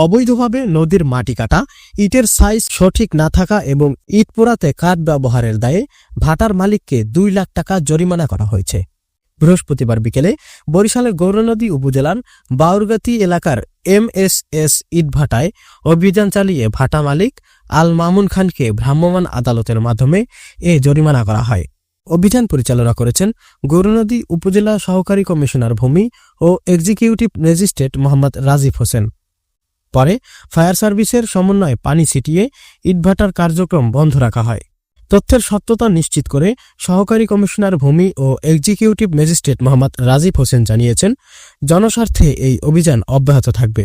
অবৈধভাবে নদীর মাটি কাটা, ইটের সাইজ সঠিক না থাকা এবং ইট পোড়াতে কাঠ ব্যবহারের দায়ে ভাটার মালিককে 2 লাখ টাকা জরিমানা করা হয়েছে। বৃহস্পতিবার বিকেলে বরিশালের গৌরনদী উপজেলার বাউরগাতি এলাকার MSS ইটভাটায় অভিযান চালিয়ে ভাটা মালিক আল মামুন খানকে ভ্রাম্যমাণ আদালতের মাধ্যমে এ জরিমানা করা হয়। অভিযান পরিচালনা করেছেন গৌরনদী উপজেলা সহকারী কমিশনার ভূমি ও এক্সিকিউটিভ ম্যাজিস্ট্রেট মোহাম্মদ রাজিফ হোসেন। পরে ফায়ার সার্ভিসের সমন্বয়ে পানি ছিটিয়ে ইটভাটার কার্যক্রম বন্ধ রাখা হয়। তথ্যের সত্যতা নিশ্চিত করে সহকারী কমিশনার ভূমি ও এক্সিকিউটিভ ম্যাজিস্ট্রেট মোহাম্মদ রাজিফ হোসেন জানিয়েছেন, জনস্বার্থে এই অভিযান অব্যাহত থাকবে।